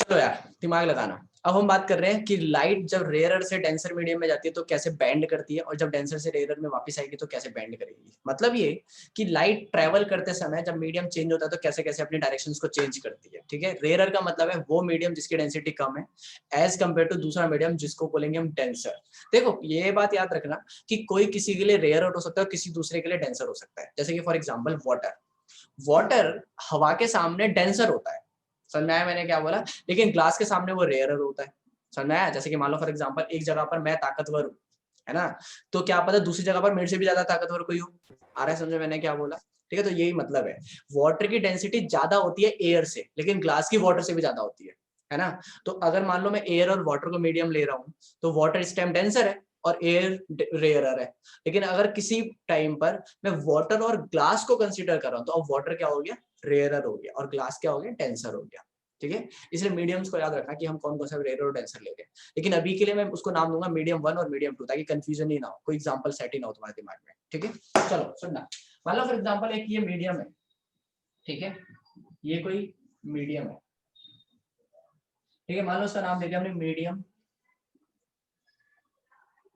चलो यार दिमाग लगाना। अब हम बात कर रहे हैं कि लाइट जब रेयरर से डेंसर मीडियम में जाती है तो कैसे बेंड करती है, और जब डेंसर से रेयरर में वापस आएगी तो कैसे बेंड करेगी। मतलब ये कि लाइट ट्रेवल करते समय जब मीडियम चेंज होता है तो कैसे कैसे अपनी डायरेक्शंस को चेंज करती है। ठीक है, रेयरर का मतलब है वो मीडियम जिसकी डेंसिटी कम है एज कम्पेयर टू दूसरा मीडियम जिसको बोलेंगे हम डेंसर। देखो ये बात याद रखना कि कोई किसी के लिए रेयरर हो सकता है और किसी दूसरे के लिए डेंसर हो सकता है। जैसे कि फॉर एग्जाम्पल वाटर हवा के सामने डेंसर होता है, समझ में आया मैंने क्या बोला, लेकिन ग्लास के सामने वो रेयरर होता है। समझ में आया। जैसे कि मान लो फॉर एग्जांपल एक जगह पर मैं ताकतवर हूँ, है ना, तो क्या पता दूसरी जगह पर मेरे से भी ज्यादा ताकतवर कोई हो। आ रहा है समझ में मैंने क्या बोला। ठीक है, तो यही मतलब है, वाटर की डेंसिटी ज्यादा होती है एयर से, लेकिन ग्लास की वाटर से भी ज्यादा होती है ना। तो अगर मान लो मैं एयर और वाटर को मीडियम ले रहा हूँ तो वाटर इस टाइम डेंसर है और एयर रेयरर है। लेकिन अगर किसी टाइम पर मैं वाटर और ग्लास को कंसीडर कर रहा हूँ तो अब वाटर क्या हो गया, रेयरर हो गया, और ग्लास क्या हो गया, डेंसर हो गया। ठीक है, इसलिए मीडियम्स को याद रखना कि हम कौन कौन सा रेयर और डेंसर ले रहे हैं। लेकिन अभी के लिए मैं उसको नाम दूंगा मीडियम 1 और मीडियम 2, ताकि कंफ्यूजन ही ना हो, कोई एग्जांपल सेट ही ना हो तुम्हारे दिमाग में। ठीक है, चलो सुनना। मान लो फॉर एग्जांपल एक ये मीडियम है, ठीक है, ये कोई मीडियम है, ठीक है, मान लो उसका नाम दे दिया हमने मीडियम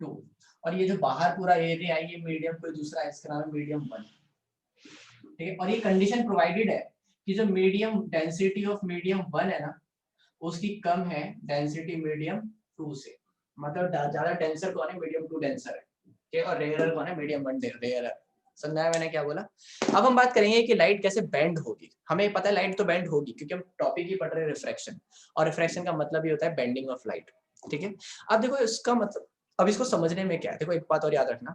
2, और ये जो बाहर पूरा एरिया है ये मीडियम कोई दूसरा है, इसका नाम है मीडियम 1। ठीक है, और ये कंडीशन प्रोवाइडेड है कि जो मीडियम डेंसिटी ऑफ मीडियम 1 है ना उसकी कम है डेंसिटी मीडियम 2 से। मतलब ज्यादा डेंसर कौन है, मीडियम 2 डेंसर है। ठीक है, और रेयरर कौन है, मीडियम 1 रेयरर। समझाया मैंने क्या बोला। अब हम बात करेंगे कि लाइट कैसे बेंड होगी। हमें पता है लाइट तो बेंड होगी क्योंकि हम टॉपिक ही पढ़ रहे हैं रिफ्रैक्शन, और रिफ्रैक्शन का मतलब ये होता है बेंडिंग ऑफ लाइट। ठीक है, अब देखो इसका मतलब, अब इसको समझने में क्या है, देखो एक बात और याद रखना,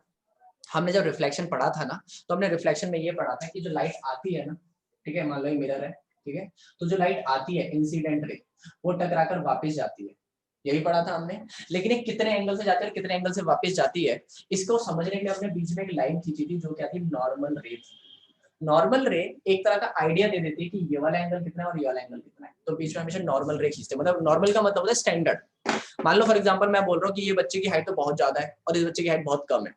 हमने जब रिफ्लेक्शन पढ़ा था ना तो हमने रिफ्लेक्शन में ये पढ़ा था कि जो लाइट आती है ना, ठीक है, मान लो ये मिरर है, ठीक है, तो जो लाइट आती है इंसिडेंट रे वो टकराकर वापस जाती है, यही पढ़ा था हमने। लेकिन ये कितने एंगल से जाती है और कितने एंगल से वापस जाती है, इसको समझने के लिए हमने बीच में एक लाइन खींची थी जो क्या थी, नॉर्मल रे थी। नॉर्मल रे एक तरह का आइडिया दे देती है कि ये वाला एंगल कितना है और ये वाला एंगल कितना है, तो बीच में हमेशा नॉर्मल रे खींचते हैं। मतलब नॉर्मल का मतलब होता है स्टैंडर्ड। मान लो फॉर एग्जांपल मैं बोल रहा हूँ कि ये बच्चे की हाइट तो बहुत ज्यादा है और इस बच्चे की हाइट बहुत कम है,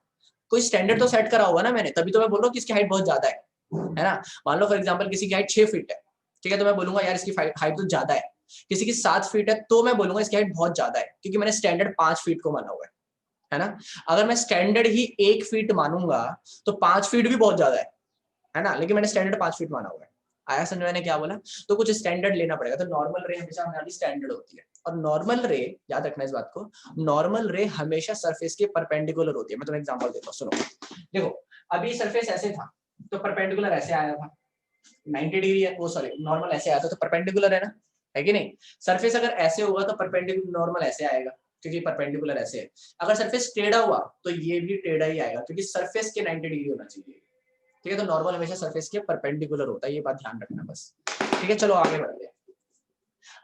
कोई स्टैंडर्ड तो सेट करा होगा ना मैंने, तभी तो मैं बोल रहा हूँ कि इसकी हाइट बहुत ज्यादा है ना। मान लो फॉर एग्जांपल किसी की हाइट 6 फीट है, ठीक है, तो मैं बोलूंगा यार इसकी हाइट तो ज्यादा है। किसी की 7 फीट है तो मैं बोलूंगा इसकी हाइट बहुत ज्यादा है, क्योंकि मैंने स्टैंडर्ड 5 फीट को माना हुआ है ना। अगर मैं स्टैंडर्ड ही 1 फीट मानूंगा तो 5 फीट भी बहुत ज्यादा है ना, लेकिन मैंने स्टैंडर्ड 5 फीट माना हुआ है। आया समझ मैंने क्या बोला। तो कुछ स्टैंडर्ड लेना पड़ेगा, तो नॉर्मल रे हमेशा हमारी स्टैंडर्ड होती है, और नॉर्मल रे याद रखना इस बात को, नॉर्मल रे हमेशा सरफेस के परपेंडिकुलर होती है। मैं तुम्हें एग्जांपल देता हूं, सुनो। देखो अभी सरफेस ऐसे था तो परपेंडिकुलर ऐसे आया था, 90 डिग्री है वो, सॉरी नॉर्मल ऐसे आया था तो परपेंडिकुलर है ना, है कि नहीं। सरफेस अगर ऐसे होगा तो परपेंडिकुलर नॉर्मल ऐसे आएगा क्योंकि परपेंडिकुलर ऐसे है। अगर सरफेस टेढ़ा हुआ तो ये भी टेढ़ा ही आएगा क्योंकि सरफेस के 90 डिग्री होना चाहिए। ठीक है, तो नॉर्मल हमेशा सरफेस के परपेंडिकुलर होता है, ये बात ध्यान रखना बस। ठीक है, चलो आगे बढ़ते हैं।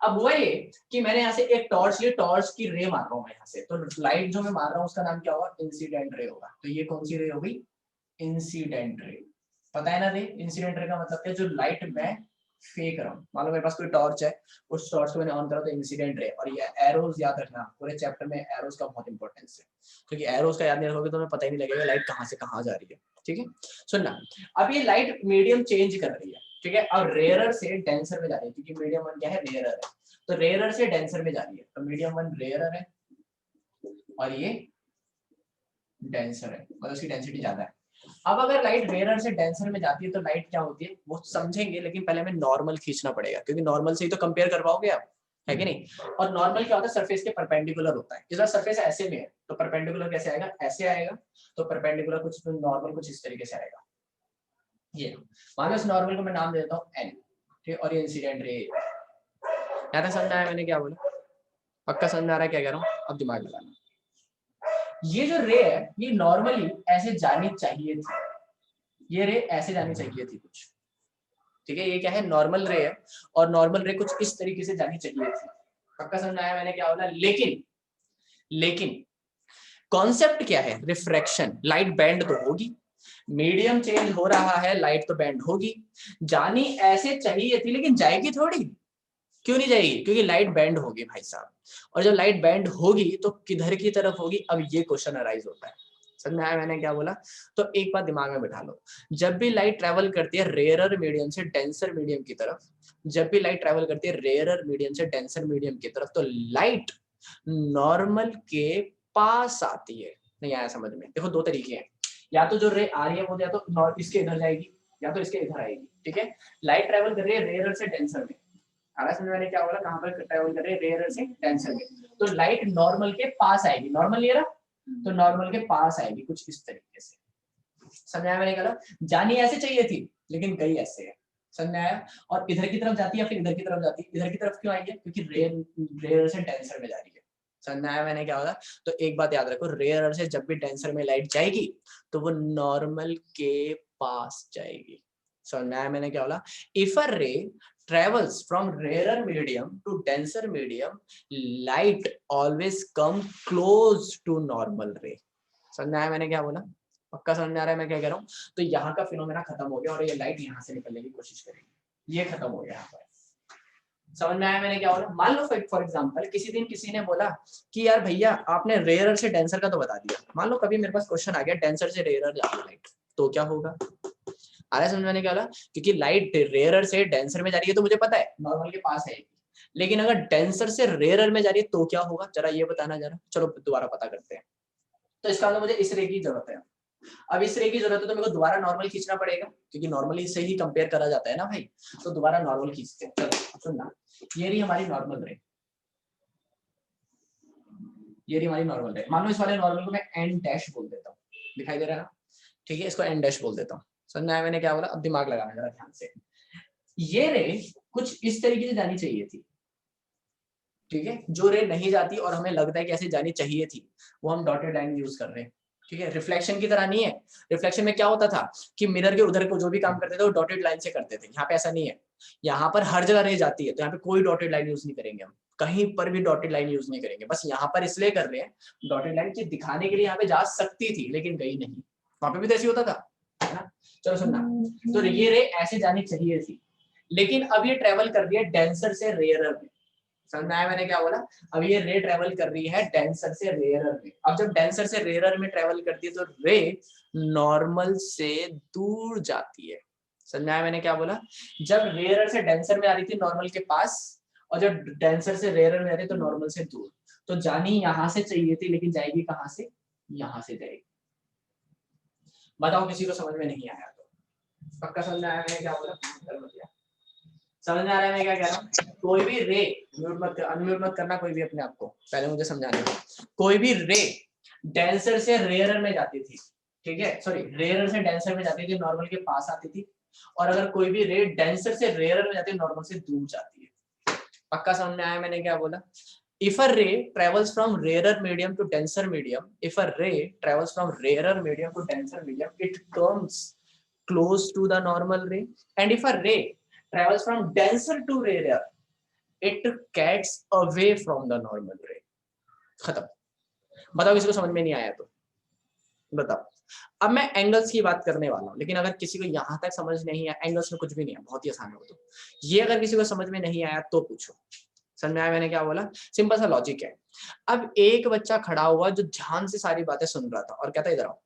अब हुआ ये कि मैंने यहाँ से एक टॉर्च ली, टॉर्च की रे मार रहा हूँ मैं यहाँ से, तो लाइट जो मैं मार रहा हूँ उसका नाम क्या होगा, इंसिडेंट रे होगा। तो ये कौन सी रे होगी, इंसिडेंट रे। पता है ना रे, इंसिडेंट रे का मतलब क्या, जो लाइट मैं फेंक रहा हूँ। मान लो मेरे पास कोई टॉर्च है, उस टॉर्च को मैंने ऑन करा तो इंसिडेंट रे। और ये एरोज याद रखना, पूरे चैप्टर में एरोज का बहुत इंपॉर्टेंस है, क्योंकि एरोज का याद नहीं रखोगे तो तुम्हें पता ही नहीं लगेगा लाइट कहाँ से कहाँ जा रही है। ठीक है, सुनना। अब ये लाइट मीडियम चेंज कर रही है, ठीक है, अब रेयरर से डेंसर में जा रही है, क्योंकि मीडियम 1 क्या है, रेयरर है, तो रेयरर से डेंसर में जा रही है। तो मीडियम 1 रेयरर है और ये डेंसर है, मतलब उसकी डेंसिटी ज्यादा है। अब अगर लाइट रेयरर से डेंसर में जाती है तो लाइट क्या होती है वो समझेंगे, लेकिन पहले हमें नॉर्मल खींचना पड़ेगा, क्योंकि नॉर्मल से ही तो कंपेयर कर पाओगे आप, है कि नहीं। और नॉर्मल क्या होता है, सरफेस के परपेंडिकुलर होता है। इस बार सरफेस ऐसे में है तो परपेंडिकुलर कैसे आएगा, ऐसे आएगा, तो परपेंडिकुलर कुछ नॉर्मल कुछ इस तरीके से आएगा। ये मान लो इस नॉर्मल को मैं नाम देता हूँ एन, ठीक, और ये इंसिडेंट रे। यहाँ तक समझ आया मैंने क्या बोला, पक्का समझ आ रहा है क्या कह रहा हूँ, अब दिमाग लगाना। ये जो रे है ये नॉर्मली ऐसे जानी चाहिए थी, ये रे ऐसे जानी चाहिए थी कुछ, ठीक है, ये क्या है, नॉर्मल रे है, और नॉर्मल रे कुछ इस तरीके से जानी चाहिए थी। पक्का समझ आया मैंने क्या बोला। लेकिन कॉन्सेप्ट क्या है, रिफ्रैक्शन, लाइट बेंड तो होगी, मीडियम चेंज हो रहा है, लाइट तो बेंड होगी। जानी ऐसे चाहिए थी लेकिन जाएगी थोड़ी, क्यों नहीं जाएगी, क्योंकि लाइट बेंड होगी भाई साहब। और जब लाइट बेंड होगी तो किधर की तरफ होगी, अब ये क्वेश्चन अराइज होता है। समझ में आया मैंने क्या बोला? तो एक बात दिमाग में बिठा लो, जब भी लाइट ट्रेवल करती है रेयरर मीडियम से डेंसर मीडियम की तरफ, जब भी लाइट ट्रेवल करती है रेयरर मीडियम से डेंसर मीडियम की तरफ, तो लाइट नॉर्मल के पास आती है। नहीं आया समझ में? देखो दो तरीके हैं, या तो जो रे आ रही है वो या तो इसके इधर जाएगी या तो इसके इधर आएगी, ठीक है? लाइट ट्रेवल कर रही है रेयरर से डेंसर में, आगे समझ में क्या बोला? कहां पर ट्रेवल कर रही है? रेयरर से डेंसर में, तो लाइट नॉर्मल के पास आएगी, नॉर्मल ये रहा, तो नॉर्मल के पास आएगी कुछ इस तरीके से। समझाया मैंने? कहा जानी ऐसे चाहिए थी लेकिन गई ऐसे है। समझ में आया? और इधर की तरफ जाती है फिर इधर की तरफ जाती है, इधर की तरफ क्यों आई है? क्योंकि रेयर से डेंसर में जा रही है। समझ में आया मैंने क्या होगा? तो एक बात याद रखो, रेयर से जब भी डेंसर में लाइट जाएगी तो वो नॉर्मल के पास जाएगी। समझ में आया मैंने क्या बोला? इफ अ रे travels from rarer medium to denser medium, light always come close to normal ray. समझ में आया मैंने क्या बोला? पक्का समझ में आ रहा है मैं क्या कह रहा हूँ? तो यहाँ का फिनोमेना खत्म हो गया और ये लाइट यहाँ से निकलने की कोशिश करेगी, ये खत्म हो गया यहाँ पर। समझ में आया मैंने क्या बोला? मान लो फॉर एग्जांपल किसी दिन किसी ने बोला कि यार भैया आपने रेयर से डेंसर का तो बता दिया, मान लो कभी मेरे पास क्वेश्चन आ गया डेंसर से रेयर जा रही है लाइट, तो क्या होगा? आ रहा है समझ में क्या बोला? क्योंकि लाइट रेयर से डेंसर में जा रही है तो मुझे पता है नॉर्मल के पास है, लेकिन अगर डेंसर से रेयर में जा रही है तो क्या होगा? जरा ये बताना जरा। चलो दोबारा पता करते हैं। तो इसका मतलब मुझे इस रे की जरूरत है। अब इस रे की जरूरत है तो मेरे को दोबारा नॉर्मल खींचना पड़ेगा, क्योंकि नॉर्मली से ही कंपेयर करा जाता है ना भाई। तो दोबारा नॉर्मल खींचते हैं। चलो सुनना, ये रही हमारी नॉर्मल रे, ये रही हमारी नॉर्मल रे। मान लो इस वाले नॉर्मल को मैं एन डैश बोल देता हूँ, दिखाई दे रहा है ना? ठीक है, इसको एन डैश बोल देता हूँ। समझ आया मैंने क्या बोला? अब दिमाग लगाना जरा ध्यान से। ये रे कुछ इस तरीके से जानी चाहिए थी, ठीक है? जो रे नहीं जाती और हमें लगता है कि ऐसे जानी चाहिए थी, वो हम डॉटेड लाइन यूज कर रहे हैं, ठीक है? रिफ्लेक्शन की तरह नहीं है। रिफ्लेक्शन में क्या होता था कि मिरर के उधर को जो भी काम करते थे वो डॉटेड लाइन से करते थे। यहाँ पे ऐसा नहीं है, यहाँ पर हर जगह रे जाती है, तो यहाँ पे कोई डॉटेड लाइन यूज नहीं करेंगे हम, कहीं पर भी डॉटेड लाइन यूज नहीं करेंगे। बस यहाँ पर इसलिए कर रहे हैं डॉटेड लाइन की दिखाने के लिए, यहाँ पे जा सकती थी लेकिन गई नहीं। वहां पे भी तो ऐसे होता था, है ना? चलो सुनना, तो ये रे ऐसे जानी चाहिए थी, लेकिन अब ये ट्रेवल कर रही है डेंसर से रेयरर में। समझ में आया मैंने क्या बोला? अब ये रे ट्रेवल कर रही है डेंसर से रेयरर में। अब जब डेंसर से रेयरर में ट्रेवल करती है तो रे नॉर्मल से दूर जाती है। समझ में आया मैंने क्या बोला? जब रेयरर से डेंसर में आ रही थी नॉर्मल के पास, और जब डेंसर से रेयरर में आ रही है तो नॉर्मल से दूर। तो जानी यहाँ से चाहिए थी लेकिन जाएगी कहाँ से? यहाँ से जाएगी। बताओ किसी को समझ में नहीं आया तो? पक्का समझ में आया मैंने क्या बोला? समझ में आ रहा है मैं क्या कह रहा हूँ? कोई भी रे, म्यूट मत अनम्यूट मत करना कोई भी अपने आप को, पहले मुझे समझाने दो। कोई भी रे डेंसर से रेयरर में जाती थी, ठीक है? सॉरी, रेयरर से डेंसर में जाती थी, नॉर्मल के पास आती थी। और अगर कोई भी रे डेंसर से रेयरर में जाती है, नॉर्मल से दूर जाती है। पक्का समझ में आया मैंने क्या बोला? If a ray travels from rarer medium to denser medium, if a ray travels from rarer medium to denser medium, it comes close to the normal ray. And if a ray travels from denser to rarer, it gets away from the normal ray. खत्म। बताओ किसी को समझ में नहीं आया तो बताओ। अब मैं एंगल्स की बात करने वाला हूँ, लेकिन अगर किसी को यहाँ तक समझ नहीं आया, एंगल्स में कुछ भी नहीं है, बहुत ही आसान है। तो ये अगर किसी को समझ में नहीं आया तो पूछो। समझ में आया मैंने क्या बोला? सिंपल सा लॉजिक है। अब एक बच्चा खड़ा हुआ जो ध्यान से सारी बातें सुन रहा था और कहता इधर आओ।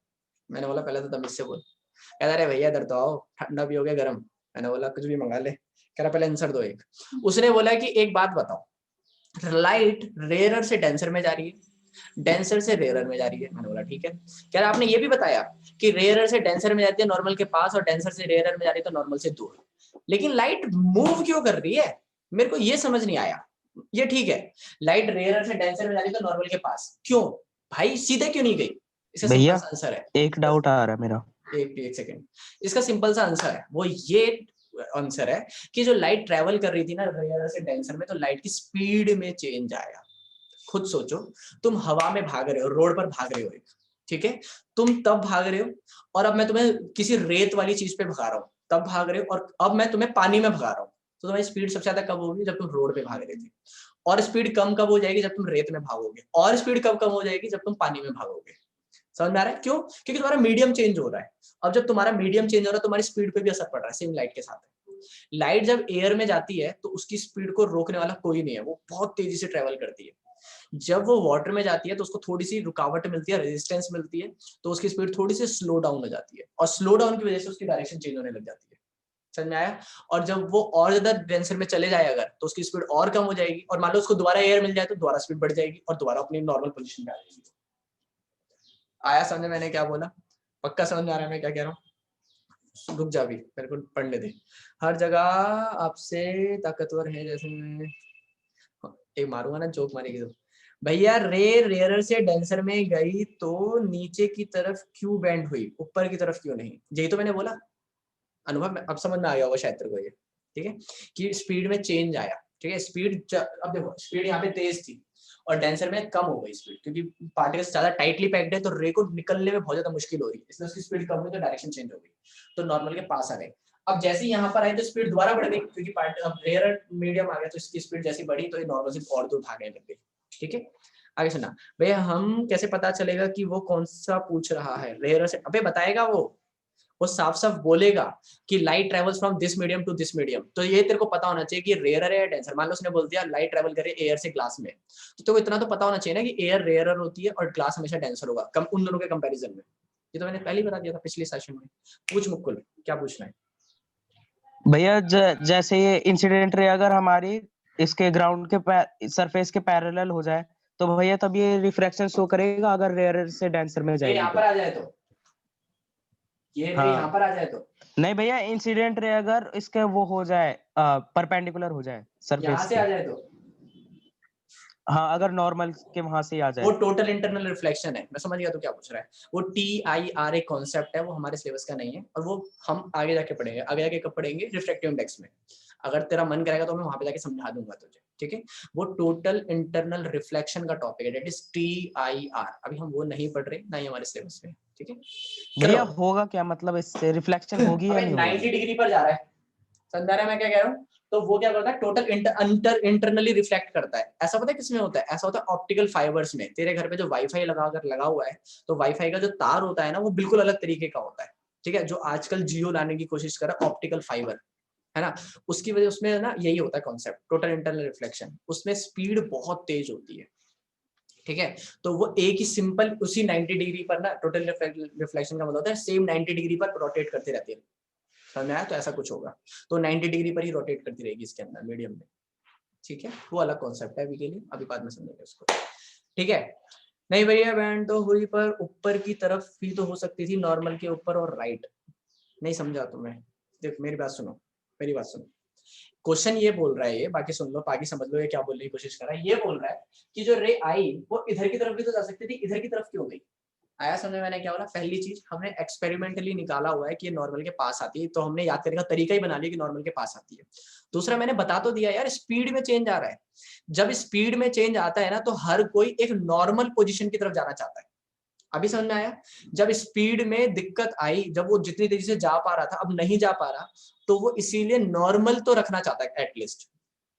मैंने बोला पहले तो तमीज से बोल। कहता अरे भैया इधर तो आओ, ठंडा भी हो गया गर्म। मैंने बोला कुछ भी मंगा ले। कह रहा पहले आंसर दो एक। उसने बोला कि एक बात बताओ, लाइट रेयरर से डेंसर में जा रही है, डेंसर से रेयरर में जा रही है। मैंने बोला ठीक है। कह रहा आपने ये भी बताया कि रेयरर से डेंसर में जाती है नॉर्मल के पास, और डेंसर से रेयरर में जा रही है तो नॉर्मल से दूर। लेकिन लाइट मूव क्यों कर रही है? मेरे को ये समझ नहीं आया। ये ठीक है, लाइट रेयरर से डेंसर में जा रही है तो नॉर्मल के पास, क्यों भाई सीधे क्यों नहीं गई? इसका सिंपल सा आंसर है, एक डाउट आ रहा है मेरा। एक सेकंड। इसका सिंपल सा आंसर है, वो ये आंसर है कि जो लाइट ट्रेवल कर रही थी ना रेयरर से डेंसर में, तो लाइट की स्पीड में चेंज आया। खुद सोचो, तुम हवा में भाग रहे हो, रोड पर भाग रहे हो एक, ठीक है? तुम तब भाग रहे हो, और अब मैं तुम्हें किसी रेत वाली चीज पे भगा रहा हूँ, तब भाग रहे हो। और अब मैं तुम्हें पानी में भगा रहा हूँ, तो तुम्हारी स्पीड सबसे ज्यादा कब होगी? जब तुम रोड पे भाग रहे थे। और स्पीड कम कब हो जाएगी? जब तुम रेत में भागोगे। और स्पीड कब कम हो जाएगी? जब तुम पानी में भागोगे। समझ में आ रहा है? क्यों? क्योंकि तुम्हारा मीडियम चेंज हो रहा है। अब जब तुम्हारा मीडियम चेंज हो रहा है, तुम्हारी स्पीड पे भी असर पड़ रहा है, सेम लाइट के साथ। लाइट जब एयर में जाती है तो उसकी स्पीड को रोकने वाला कोई नहीं है, वो बहुत तेजी से ट्रेवल करती है। जब वो वाटर में जाती है तो उसको थोड़ी सी रुकावट मिलती है, रेजिस्टेंस मिलती है, तो उसकी स्पीड थोड़ी सी स्लो डाउन हो जाती है, और स्लो डाउन की वजह से उसकी डायरेक्शन चेंज होने लग जाती है। समझ में आया? और जब वो और ज्यादा डेंसर में चले जाए अगर, तो उसकी स्पीड और कम हो जाएगी, और मान लो उसको दोबारा एयर मिल जाए तो दोबारा स्पीड बढ़ जाएगी और दोबारा अपनी नॉर्मल पोजीशन पे आ जाएगी। आया समझ में मैंने क्या बोला? पक्का समझ में आ रहा है मैं क्या कह रहा हूँ? रुक जा, भी मेरे को पढ़ने दे। हर जगह आपसे ताकतवर है, जैसे मैं एक मारूंगा ना, जोक मारेगी तो। भैया रे रेयरर से डेंसर में गई तो नीचे की तरफ क्यों बेंड हुई, ऊपर की तरफ क्यों नहीं? यही तो मैंने बोला अनुभव, अब समझ में आ गया होगा शायद तेरे को ये, ठीक है, कि स्पीड में चेंज आया। ठीक है, स्पीड अब देखो, स्पीड यहाँ पे तेज थी और डेंसर में कम हो गई स्पीड, क्योंकि पार्टिकल्स ज्यादा टाइटली पैक्ड है तो रे को निकलने में बहुत ज्यादा मुश्किल हो रही है, इसलिए उसकी स्पीड कम हुई तो डायरेक्शन चेंज हो गई, तो नॉर्मल के पास आ गए। अब जैसे ही यहाँ पर आई तो स्पीड दोबारा बढ़ गई, क्योंकि अब रेयर मीडियम आ गया तो इसकी स्पीड जैसी बढ़ी तो ये नॉर्मल से और दूर भागने लग गई। ठीक है, आगे सुना भैया, हम कैसे पता चलेगा कि वो कौन सा पूछ रहा है? रेयर से अबे बताएगा वो साफ साफ बोलेगा कि light travels from this medium to this medium, तो ये तेरे को पता होना चाहिए कि रेयर है या डेंसर। मान लो उसने बोल दिया लाइट ट्रेवल करे एयर से ग्लास में, तो तेरे को इतना तो पता होना चाहिए ना कि एयर रेयरर होती है और ग्लास हमेशा डेंसर होगा, कम उन दोनों के कंपैरिजन में। ये तो मैंने पहले ही बता दिया था पिछले सेशन में। पूछ मुकुल, क्या पूछना है? भैया जैसे ये इंसिडेंट रे अगर हमारी इसके ग्राउंड के सरफेस के पैरेलल हो जाए तो भैया तब ये रिफ्रैक्शन शो करेगा, अगर रेयर से डेंसर में ये जाएगी यहाँ तो। पर आ जाए तो, ये रे यहाँ हाँ पर आ जाए तो, नहीं भैया, इंसिडेंट रे अगर इसके वो हो जाए, परपेंडिकुलर हो जाए यहाँ सरफेस से के। आ जाए तो, हाँ अगर नॉर्मल के वहां से आ वो जाए। टोटल इंटरनल रिफ्लेक्शन है। मैं समझ गया तो क्या पूछ रहा है। वो TIR एक कॉन्सेप्ट है, वो हमारे सिलेबस का नहीं है, और वो हम आगे जाके पढ़ेंगे। आगे जाके कब पढ़ेंगे? रिफ्रैक्टिव इंडेक्स में। अगर तेरा मन करेगा तो मैं वहां पे जाके समझा दूंगा तुझे, ठीक है। वो टोटल इंटरनल रिफ्लेक्शन का टॉपिक है, दैट इज TIR। अभी हम वो नहीं पढ़ रहे, ना ही हमारे सिलेबस में, ठीक है। भैया चलो होगा क्या, मतलब इससे रिफ्लेक्शन होगी या अबे नहीं 90 होगी? डिग्री पर जा रहा है, समझा रहा है मैं क्या कह रहा हूँ? तो वो क्या करता है, टोटल इंटरनली रिफ्लेक्ट करता है। ऐसा पता है किसमें होता है? ऐसा होता है ऑप्टिकल फाइबर्स में। तेरे घर पे जो वाईफाई लगा हुआ है, तो वाईफाई का जो तार होता है ना, वो बिल्कुल अलग तरीके का होता है, ठीक है। जो आजकल जियो लाने की कोशिश कर रहा है, ऑप्टिकल फाइबर, है ना। उसकी वजह उसमें ना यही होता है कॉन्सेप्ट, टोटल इंटरनल रिफ्लेक्शन। उसमें स्पीड बहुत तेज होती है, ठीक है। तो वो एक ही सिंपल उसी 90 डिग्री पर ना, टोटल रिफ्लेक्शन का मतलब होता है सेम 90 डिग्री पर रोटेट करती रहती है। समझ में आया? तो ऐसा कुछ होगा, तो 90 डिग्री पर ही रोटेट करती रहेगी इसके अंदर मीडियम में, ठीक है। वो अलग कॉन्सेप्ट है अभी के लिए, अभी बाद में समझेंगे उसको, ठीक है। नहीं भैया बैंड तो हुई, पर ऊपर की तरफ भी तो हो सकती थी, नॉर्मल के ऊपर और राइट। नहीं समझा तुम्हें? देख मेरी बात सुनो, मेरी बात सुनो। क्वेश्चन ये बोल रहा है, ये बाकी सुन लो, बाकी समझ लो ये क्या बोलने की कोशिश कर रहा है। ये बोल रहा है कि जो रे आई वो इधर की तरफ भी तो जा सकती थी, इधर की तरफ क्यों गई? आया समझ में मैंने क्या बोला? पहली चीज, हमने एक्सपेरिमेंटली निकाला हुआ है कि ये नॉर्मल के पास आती है, तो हमने याद करने का तरीका ही बना लिया कि नॉर्मल के पास आती है। दूसरा, मैंने बता तो दिया यार, स्पीड में चेंज आ रहा है। जब स्पीड में चेंज आता है ना, तो हर कोई एक नॉर्मल पोजीशन की तरफ जाना चाहता है। अभी समझ में आया? जब स्पीड में दिक्कत आई, जब वो जितनी तेजी से जा पा रहा था अब नहीं जा पा रहा, तो वो इसीलिए नॉर्मल तो रखना चाहता है,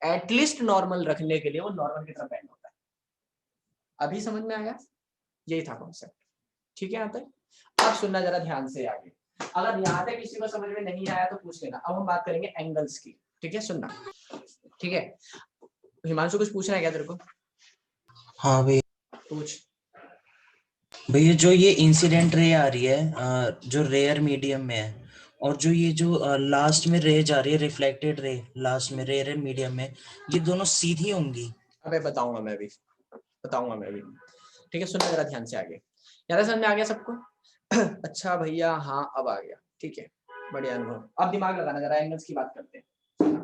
एटलीस्ट नॉर्मल रखने के लिए वो नॉर्मल की तरफ बैंड होता है। अभी समझ में आया? यही था कॉन्सेप्ट, ठीक है। यहाँ तक अब सुनना जरा ध्यान से आगे। अगर यहाँ तक किसी को समझ में नहीं आया तो पूछ लेना। अब हम बात करेंगे एंगल्स की, ठीक है, सुनना, ठीक है। हिमांशु कुछ पूछना है क्या तेरे को? हाँ भैया, पूछ। भैया जो ये इंसिडेंट रे आ रही है जो रेयर मीडियम में है, और जो ये जो लास्ट में रे जा रही है रिफ्लेक्टेड रे लास्ट में रेयर मीडियम में, ये दोनों सीधी होंगी? अबे बताऊंगा मैं भी, बताऊंगा मैं भी, ठीक है। सुनना जरा ध्यान से आगे। ज्यादा समझ में आ गया सबको? अच्छा भैया, हाँ अब आ गया, ठीक है, बढ़िया अनुभव। अब दिमाग लगाना, जरा एंगल्स की बात करते हैं,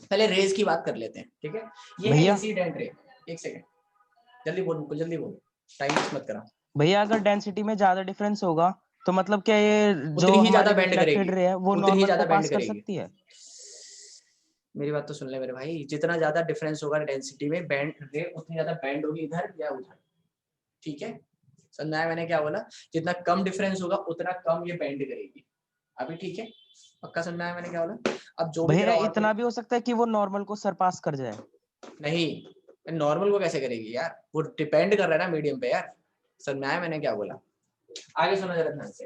पहले रेज की बात कर लेते हैं, ठीक है। ये है भैया इंसिडेंट रे। एक सेकंड, जल्दी बोल मुकुल, जल्दी बोल, टाइम वेस्ट मत करा। भैया अगर डेंसिटी में ज्यादा डिफरेंस होगा तो मतलब क्या ये जो उतनी ही ज्यादा हमारी बेंड रिफ्लेक्टेड करेगी, रे है वो उतनी ही नॉर्मल ज्यादा को बेंड पास कर करेगी। सकती है? मेरी बात तो सुन ले मेरे भाई, जितना ज्यादा डिफरेंस होगा डेंसिटी में, बैंड रे उतनी ज्यादा बैंड होगी इधर या उधर, ठीक है। समझा है मैंने क्या बोला? जितना कम डिफरेंस होगा उतना कम ये बैंड करेगी। अभी ठीक है, पक्का समझा है मैंने क्या बोला? अब जो भी भैया तेरा और इतना भी हो सकता है कि वो नॉर्मल को सरपास कर जाए? नहीं, नॉर्मल को कैसे करेगी यार, वो डिपेंड कर रहा है ना मीडियम पे यार। समझा है मैंने क्या बोला? आगे सुनो जरा ध्यान से।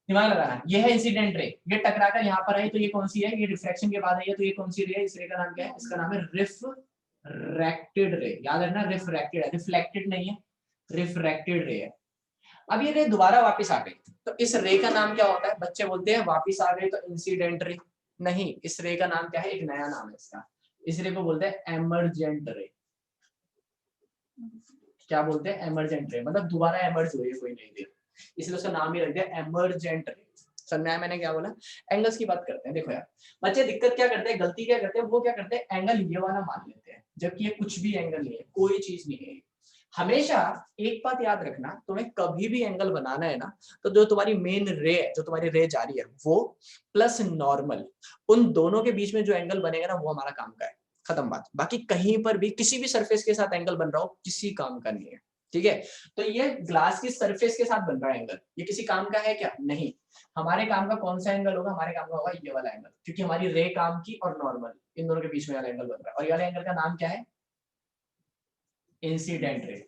दिमाग लगाना, ये है इंसिडेंट रे, ये टकराकर यहाँ पर आई तो ये कौन सी है, ये रिफ्लेक्शन के बाद आई है तो ये कौन सी रे है, इस रे का नाम क्या है, इसका नाम है रिफ्रैक्टेड रे। याद रखना रिफ्रैक्टेड है, रिफ्लेक्टेड नहीं है, रिफ्रैक्टेड रे है। अब ये रे दोबारा वापस आ गई तो इस रे का नाम क्या होता है, बच्चे बोलते हैं वापस आ गई तो इंसिडेंट रे, नहीं, इस रे का नाम क्या है, एक नया नाम है इसका, इस रे को बोलते हैं एमरजेंट रे। क्या बोलते हैं, एमरजेंट रे, मतलब दोबारा एमर्ज हुई है कोई नई रे, इसलिए उसका नाम ही रख दिया एमरजेंट रे। समझ में आया मैंने क्या बोला। एंगल्स की बात करते हैं, देखो यार बच्चे दिक्कत क्या करते हैं, गलती क्या करते हैं, वो क्या करते हैं, एंगल ये वाला मान लेते हैं, जबकि ये कुछ भी एंगल नहीं है, कोई चीज नहीं है। हमेशा एक बात याद रखना, तुम्हें कभी भी एंगल बनाना है ना, तो जो तुम्हारी मेन रे है, जो तुम्हारी रे जा रही है वो प्लस नॉर्मल, उन दोनों के बीच में जो एंगल बनेगा ना वो हमारा काम का है, खत्म बात। बाकी कहीं पर भी किसी भी सरफेस के साथ एंगल बन रहा हो किसी काम का नहीं है, ठीक है। तो ये ग्लास की सरफेस के साथ बन रहा है एंगल, ये किसी काम का है क्या, नहीं। हमारे काम का कौन सा एंगल होगा, हमारे काम का होगा ये वाला एंगल, क्योंकि हमारी रे काम की और नॉर्मल इन दोनों के बीच में वाला एंगल बन रहा है, और ये वाले एंगल का नाम क्या है, इंसिडेंट रे।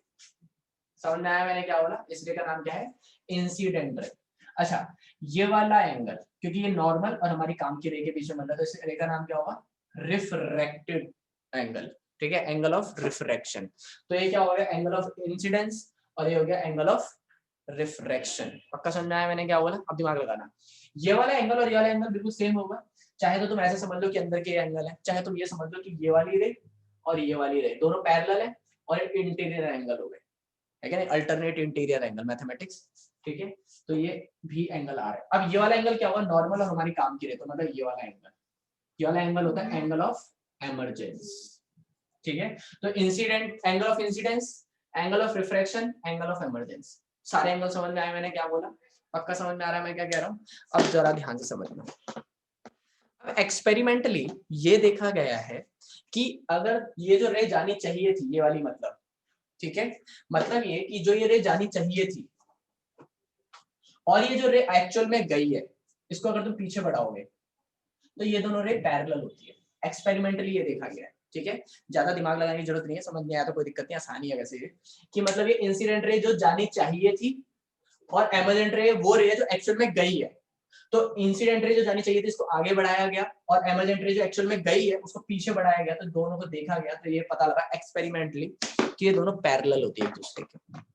समझ में आया मैंने क्या बोला, इस रे का नाम क्या है, इंसिडेंट रे। अच्छा, ये वाला एंगल क्योंकि ये नॉर्मल और हमारी काम की रे के बीच में बन रहा है, तो इस रे का नाम क्या होगा, रिफ्रैक्टेड एंगल, ठीक है, एंगल ऑफ रिफ्रैक्शन। तो ये क्या हो गया, एंगल ऑफ इंसिडेंस, और ये हो गया एंगल ऑफ रिफ्रैक्शन। पक्का समझ में आया मैंने क्या बोला। अब दिमाग लगाना, ये वाला एंगल और ये वाला एंगल बिल्कुल सेम होगा, चाहे तो तुम ऐसे समझ लो कि अंदर के एंगल है, चाहे तुम ये समझ लो कि ये वाली रे और ये वाली रे दोनों पैरेलल है और एक इंटीरियर एंगल हो गए, है क्या नहीं, अल्टरनेट इंटीरियर एंगल मैथमेटिक्स, ठीक है। तो ये भी एंगल आ रहा है। अब ये वाला एंगल क्या होगा, नॉर्मल और हमारी काम की रे, तो मतलब ये वाला एंगल, ये वाला एंगल होता है एंगल ऑफ एमरजेंस, ठीक है। तो incident, angle of incidence, angle of refraction, angle of emergence, सारे एंगल समझ में आए मैंने क्या बोला, पक्का समझ में आ रहा है मैं क्या कह रहा हूँ। अब जरा ध्यान से समझना, अब एक्सपेरिमेंटली ये देखा गया है कि अगर ये जो रे जानी चाहिए थी, ये वाली मतलब, ठीक है, मतलब ये कि जो ये रे जानी चाहिए थी और ये जो रे एक्चुअल में गई है, इसको अगर तुम पीछे बढ़ाओगे तो ये दोनों रे पैरेलल होती है। एक्सपेरिमेंटली ये देखा गया है, ठीक है, ज्यादा दिमाग लगाने की जरूरत नहीं है, समझ में आया तो कोई दिक्कत नहीं, आसानी है वैसे ये, कि मतलब ये इंसिडेंट रे जो जानी चाहिए थी और एमरजेंट रे वो रे जो एक्चुअल में गई है, तो इंसिडेंट रे जो जानी चाहिए थी इसको आगे बढ़ाया गया और एमरजेंट रे जो एक्चुअल में गई है उसको पीछे बढ़ाया गया, तो दोनों को देखा गया, तो ये पता लगा एक्सपेरिमेंटली कि ये दोनों पैरेलल होती है एक दूसरे के।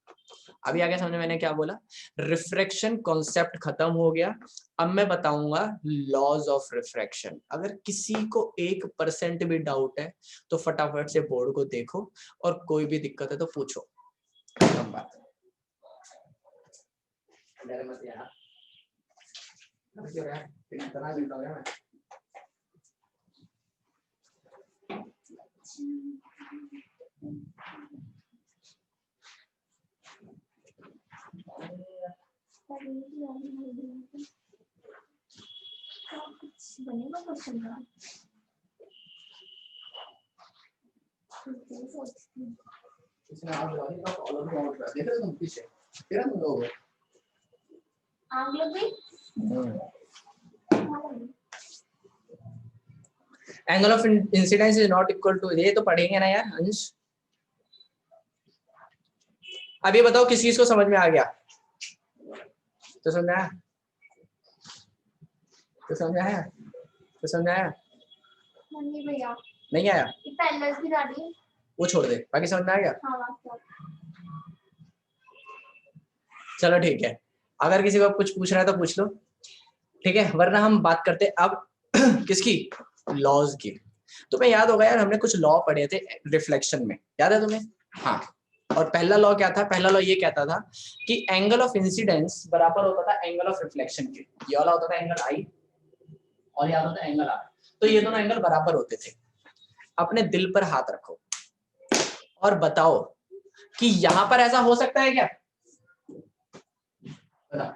अभी आगे समझ में मैंने क्या बोला, रिफ्रैक्शन कॉन्सेप्ट खत्म हो गया। अब मैं बताऊंगा लॉज ऑफ रिफ्रैक्शन। अगर किसी को 1% भी डाउट है तो फटाफट से बोर्ड को देखो और कोई भी दिक्कत है तो पूछो, खत्म बात। Angle of incidence is not equal to, ये तो पढ़ेंगे ना यार अंश। अब ये बताओ किस चीज को समझ में आ गया, तो समझ में आया, तो समझ में आया, तो समझ में आया, नहीं भैया नहीं आया, पैरेलल भी जा रही है, वो छोड़ दे, बाकी समझ में आ गया। हाँ चलो ठीक है, अगर किसी को कुछ पूछ रहा है तो पूछ लो, ठीक है, वरना हम बात करते अब किसकी, लॉज की। तुम्हें याद होगा यार हमने कुछ लॉ पढ़े थे रिफ्लेक्शन में, याद है तुम्हें, हाँ। और पहला लॉ क्या था, पहला लॉ ये कहता था कि एंगल ऑफ इंसिडेंस बराबर होता था एंगल ऑफ रिफ्लेक्शन के, ये वाला होता था एंगल आई और ये होता था एंगल आर, तो ये दोनों एंगल बराबर होते थे। अपने दिल पर हाथ रखो और बताओ कि यहां पर ऐसा हो सकता है क्या, बता,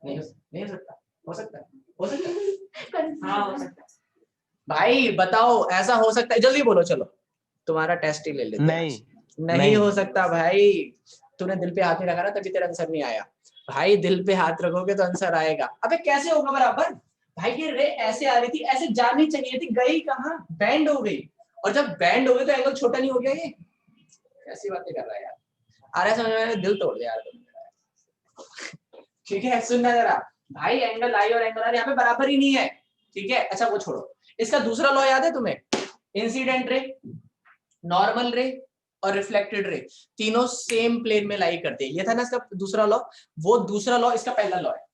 नहीं हो सकता, हो सकता है, हो सकता है, हाँ हो सकता है। भाई बताओ ऐसा हो सकता है, जल्दी बोलो, चलो तुम्हारा टेस्ट ही ले लेते हैं। नहीं हो सकता भाई, तूने दिल पे हाथ नहीं रखा ना तभी तेरा आंसर नहीं आया। भाई दिल पे हाथ रखोगे तो आंसर आएगा। अबे कैसे होगा बराबर, भाई ये रे ऐसे आ रही थी, ऐसे जानी चाहिए थी, गई कहाँ, बैंड हो गई, और जब बैंड हो गई तो एंगल छोटा नहीं हो गया, ये कैसी बातें कर रहा है यार, आ रहा है समझ में, दिल तोड़ दिया यार तुमने। ठीक है सुनना जरा, भाई एंगल आई और एंगल आर यहाँ पे बराबर ही नहीं है, ठीक है। अच्छा वो छोड़ो, इसका दूसरा लॉ याद है तुम्हें, इंसिडेंट रे, नॉर्मल रे और रिफ्लेक्टेड रे तीनों सेम प्लेन में लाई करते हैं, ये था ना इसका दूसरा लॉ। वो दूसरा लॉ इसका पहला लॉ है,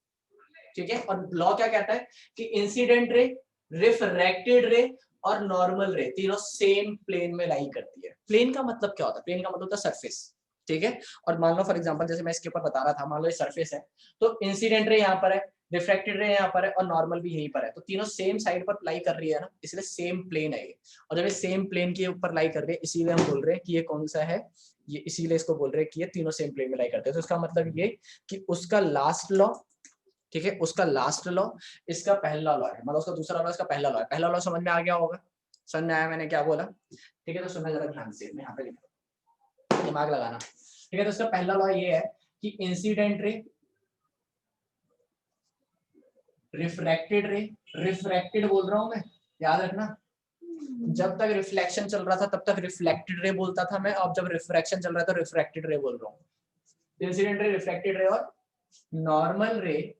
ठीक है। और लॉ क्या कहता है कि इंसिडेंट रे, रिफ्रैक्टेड रे और नॉर्मल रे तीनों सेम प्लेन में लाई करती है। प्लेन का मतलब क्या होता है? प्लेन का मतलब होता है सरफेस, ठीक है। और मान लो फॉर एग्जांपल जैसे मैं इसके ऊपर बता रहा था, मान लो ये सरफेस है, तो इंसिडेंट रे यहाँ पर है, रिफ्रैक्टेड रे यहाँ पर है और नॉर्मल भी यहीं पर है, तो तीनों सेम साइड पर लाई कर रही है ना, इसलिए सेम प्लेन है ये। और जब ये सेम प्लेन के ऊपर लाई कर रही है, इसीलिए हम बोल रहे हैं कि ये कौन सा है, ये इसीलिए इसको बोल रहे हैं कि ये तीनों सेम प्लेन में लाई करते हैं। तो इसका मतलब ये कि उसका लास्ट लॉ, ठीक है, उसका लास्ट लॉ इसका पहला लॉ है, मतलब उसका दूसरा लॉ इसका पहला लॉ है। पहला लॉ समझ में आ गया होगा, समझ में आया मैंने क्या बोला, ठीक है। तो सुनना जरा ध्यान से, मैं यहाँ पे लिखा, दिमाग लगाना, ठीक है। तो इसका पहला लॉ ये है कि इंसिडेंट रे, रिफ्रैक्टेड रे, रिफ्रैक्टेड बोल रहा हूं मैं, याद रखना, जब तक रिफ्लेक्शन चल रहा था तब तक रिफ्लेक्टेड रे बोलता था मैं, अब जब रिफ्रैक्शन चल रहा है तो रिफ्रैक्टेड रे बोल रहा हूँ। इंसिडेंट रे, रिफ्लेक्टेड रे और नॉर्मल रे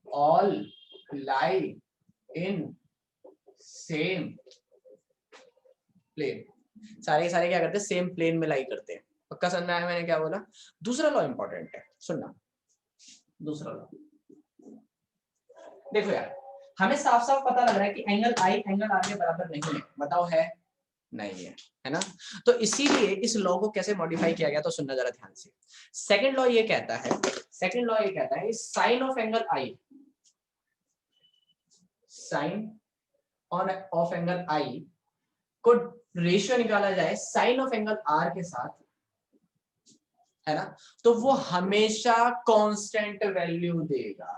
all lie in same plane, सारे के सारे क्या करते हैं, सेम प्लेन में लाई करते हैं। पक्का समझ में आया मैंने क्या बोला? दूसरा लॉ इंपॉर्टेंट है, सुनना। दूसरा लॉ देखो यार, हमें साफ साफ पता लग रहा है कि एंगल आई एंगल आर के बराबर नहीं है, बताओ है नहीं है, है ना। तो इसीलिए इस लॉ को कैसे मॉडिफाई किया गया, तो सुनना जरा ध्यान से। सेकंड लॉ ये कहता है, सेकंड लॉ ये कहता है sine of angle i, sine of angle i को रेशियो निकाला जाए साइन ऑफ एंगल आर के साथ, है ना, तो वो हमेशा कांस्टेंट वैल्यू देगा।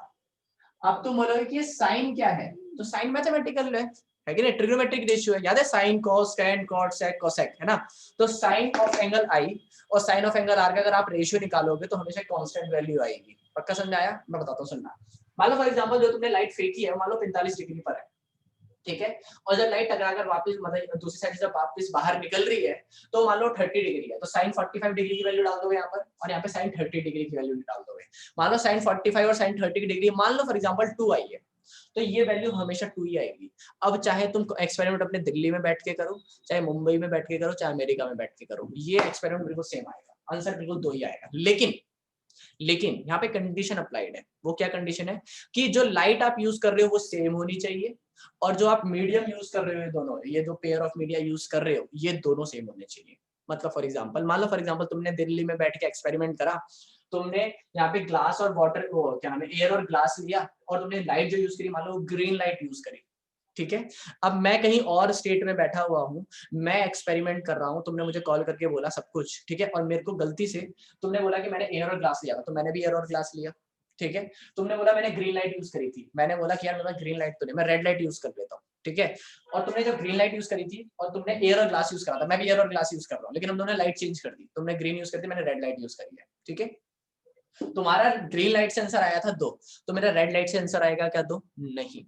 अब तुम बोलोगे कि ये साइन क्या है, तो साइन मैथमेटिकल है कि नहीं, ट्रिग्नोमेट्रिक रेशियो है, याद है, sine cos tan cot sec cosec, है ना। तो साइन ऑफ एंगल आई और साइन ऑफ एंगल आर का अगर आप रेशियो निकालोगे तो हमेशा कांस्टेंट वैल्यू आएगी। पक्का समझ आया? मैं बताता हूँ, सुनना। मान लो फॉर एग्जांपल जो तुमने लाइट फेंकी है मान लो 45 डिग्री पर है, ठीक है, और जब लाइट टकराकर वापस मतलब दूसरी साइड से जब वापस बाहर निकल रही है तो मान लो 30 डिग्री है, तो साइन 45 डिग्री की वैल्यू डाल दोगे यहाँ पर, और यहाँ पे साइन 30 डिग्री की वैल्यू डाल दोगे। मान लो साइन 45 और साइन 30 डिग्री मान लो फॉर एग्जांपल 2 आई है, तो ये वैल्यू हमेशा 2 ही आएगी। अब चाहे तुम एक्सपेरिमेंट अपने दिल्ली में बैठ के करो, चाहे मुंबई में बैठ के करो, चाहे अमेरिका में बैठ के करो, ये एक्सपेरिमेंट बिल्कुल सेम आएगा, आंसर बिल्कुल 2 ही आएगा। लेकिन यहाँ पे कंडीशन अप्लाइड है। वो क्या कंडीशन है कि जो लाइट आप यूज कर रहे हो वो सेम होनी चाहिए, और जो आप मीडियम यूज कर रहे हो, ये दोनों, ये जो पेयर ऑफ मीडिया यूज कर रहे हो ये दोनों सेम होने चाहिए। मतलब फॉर एग्जांपल मान लो फॉर एग्जांपल तुमने दिल्ली में बैठ के एक्सपेरिमेंट करा, तुमने यहाँ पे ग्लास और वाटर, क्या नाम है, एयर और ग्लास लिया, और तुमने लाइट जो यूज करी मान लो ग्रीन लाइट यूज करी, ठीक है। अब मैं कहीं और स्टेट में बैठा हुआ हूँ, मैं एक्सपेरिमेंट कर रहा हूँ, तुमने मुझे कॉल करके बोला सब कुछ, ठीक है, और मेरे को गलती से तुमने बोला कि मैंने एयर और ग्लास लिया था, तो मैंने भी एयर और ग्लास लिया, ठीक है। तुमने बोला मैंने ग्रीन लाइट यूज करी थी, मैंने बोला कि यार मैं ग्रीन लाइट तो नहीं, मैं रेड लाइट यूज कर लेता हूँ, ठीक है। और तुमने जब ग्रीन लाइट यूज करी थी और तुमने एयर और ग्लास यूज करा था, मैं भी एयर और ग्लास यूज कर रहा हूँ, लेकिन हम दोनों लाइट चेंज कर दी, तुमने ग्रीन यूज कर दी, मैंने रेड लाइट यूज करी है, ठीक है। तुम्हारा ग्रीन लाइट से आंसर आया था 2, तो मेरा रेड लाइट से आंसर आएगा क्या 2? नहीं।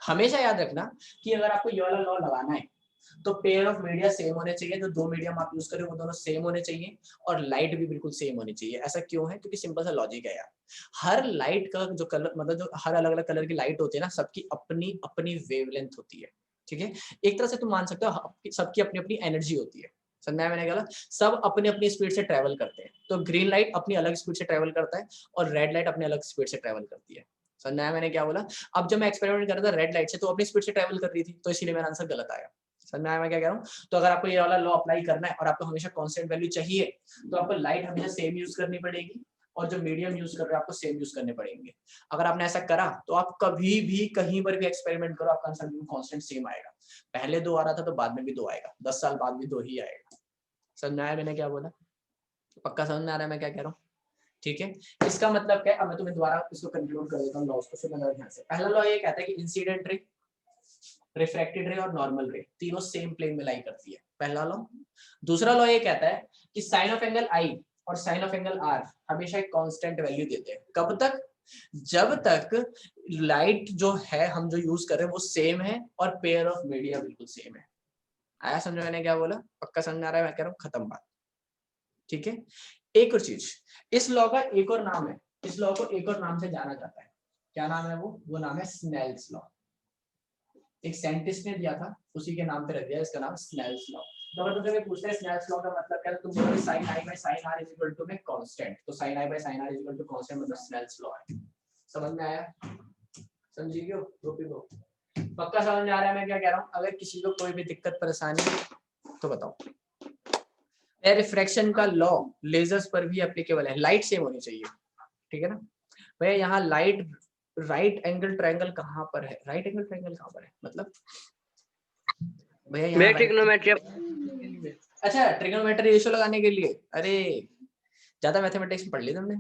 हमेशा याद रखना कि अगर आपको ये वाला लॉ लगाना है तो पेयर ऑफ मीडिया सेम होने चाहिए, जो 2 मीडियम आप यूज करें वो दोनों सेम होने चाहिए, और लाइट भी बिल्कुल सेम होनी चाहिए। ऐसा क्यों है? क्योंकि सिंपल सा लॉजिक है यार, हर लाइट का जो कलर, मतलब जो हर अलग अलग कलर की लाइट होती है ना, सबकी अपनी अपनी वेवलेंथ होती है, ठीक है। एक तरह से तुम मान सकते हो सबकी अपनी अपनी एनर्जी होती है, समझा मैंने कहा, सब अपनी अपनी स्पीड से ट्रेवल करते हैं। तो ग्रीन लाइट अपनी अलग स्पीड से ट्रेवल करता है और रेड लाइट अपनी अलग स्पीड से ट्रेवल करती है, समझा मैंने क्या बोला। अब जब मैं एक्सपेरिमेंट कर रहा था रेड लाइट से, तो अपनी स्पीड से ट्रेवल कर रही थी, तो इसीलिए मेरा आंसर गलत आया। समझ में आया मैं क्या कह रहा हूँ? तो अगर आपको ये वाला लॉ अप्लाई करना है और आपको हमेशा कांस्टेंट वैल्यू चाहिए, तो आपको लाइट हमेशा सेम यूज करनी पड़ेगी, और जो मीडियम यूज कर रहे हो आपको सेम यूज करने पड़ेंगे। अगर आपने ऐसा करा तो आप कभी भी कहीं पर भी एक्सपेरिमेंट करो, आपका आंसर बिल्कुल कांस्टेंट सेम आएगा। पहले 2 आ रहा था तो बाद में भी 2 आएगा, 10 साल बाद भी 2 ही आएगा। समझ में आया मैंने क्या बोला? पक्का समझ में आ रहा है मैं क्या कह रहा हूँ? ठीक है। इसका मतलब क्या है, अब मैं तुम्हें दोबारा इसको कंक्लूड कर देता हूँ लॉस को, सुनना ध्यान से। पहला लॉ ये कहता है कि इंसिडेंट रे, रिफ्रैक्टेड रे और नॉर्मल रे तीनों सेम प्लेन में लाई करती है, पहला लॉ। दूसरा लॉ ये कहता है कि साइन ऑफ एंगल आई और साइन ऑफ एंगल आर हमेशा एक कांस्टेंट वैल्यू देते हैं। कब तक? जब तक लाइट जो है हम जो यूज कर रहे हैं वो सेम है और पेयर ऑफ मीडिया बिल्कुल सेम है। आया समझ मैंने क्या बोला? पक्का समझ आ रहा है मैं कह रहा हूँ? खत्म बात, ठीक है। एक और चीज, इस लॉ का एक और नाम है, इस लॉ को एक और नाम से जाना जाता है, क्या नाम है वो नाम है स्नेल्स लॉ। एक साइंटिस्ट ने दिया था, उसी के नाम पे रख दिया, इसका नाम स्नेल्स लॉ। तो अगर तुमसे पूछते हैं स्नेल्स लॉ का मतलब क्या है, तो तुम बोलोगे sin i by sin r is equal to में कांस्टेंट, तो sin i by sin r is equal to constant मतलब स्नेल्स लॉ है। समझ में आया? समझी क्यों? टॉपिक को पक्का समझ में आ रहा है मैं क्या कह रहा हूँ? अगर किसी को कोई भी दिक्कत परेशानी तो बताओ। रिफ्रैक्शन का लॉ लेजर्स पर भी एप्लीकेबल है, लाइट सेम होनी चाहिए, ठीक है ना भैया। यहाँ लाइट राइट एंगल ट्रायंगल कहाँ पर है? राइट एंगल ट्रायंगल कहाँ पर है मतलब भैया यहाँ ट्रिग्नोमेट्री। अच्छा, ट्रिग्नोमेट्री रेशियो लगाने के लिए, अरे ज्यादा मैथमेटिक्स पढ़ ली तुमने,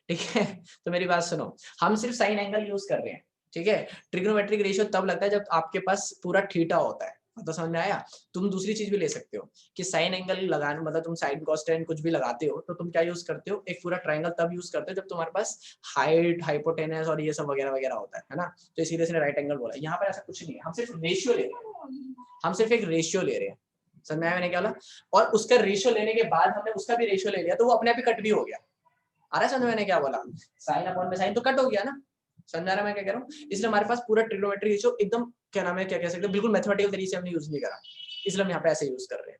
ठीक है। तो मेरी बात सुनो, हम सिर्फ साइन एंगल यूज कर रहे हैं, ठीक है। ट्रिग्नोमेट्रिक रेशियो तब लगता है जब आपके पास पूरा थीटा होता है, तो समझ में आया? तुम दूसरी चीज भी ले सकते हो कि साइन एंगल लगाने मतलब तुम साइन कॉस टेन कुछ भी लगाते हो तो तुम क्या यूज करते हो, एक पूरा ट्रायंगल तब यूज करते हो जब तुम्हारे पास हाइट हाइपोटेनस और ये सब वगैरह वगैरह होता है ना। तो इसीलिए इसने राइट एंगल बोला। यहाँ पर ऐसा कुछ नहीं है, हम सिर्फ रेशियो ले रहे हैं, हम सिर्फ एक रेशियो ले रहे हैं। समझ में आया मैंने क्या बोला? और उसका रेशियो लेने के बाद हमने उसका भी रेशियो ले लिया तो वो अपने आप ही कट भी हो गया। आ रहा है समझ में मैंने क्या बोला? साइन अपॉन में साइन तो कट हो गया ना, समझ आ रहा है मैं क्या कह रहा हूँ? इसलिए हमारे पास पूरा ट्रिग्नोमेट्रिक रेशियो एकदम क्या नाम है, क्या कह सकते हैं, बिल्कुल मैथमेटिकल तरीके से हमने यूज नहीं करा, इसलिए हम यहाँ पे ऐसे यूज कर रहे हैं।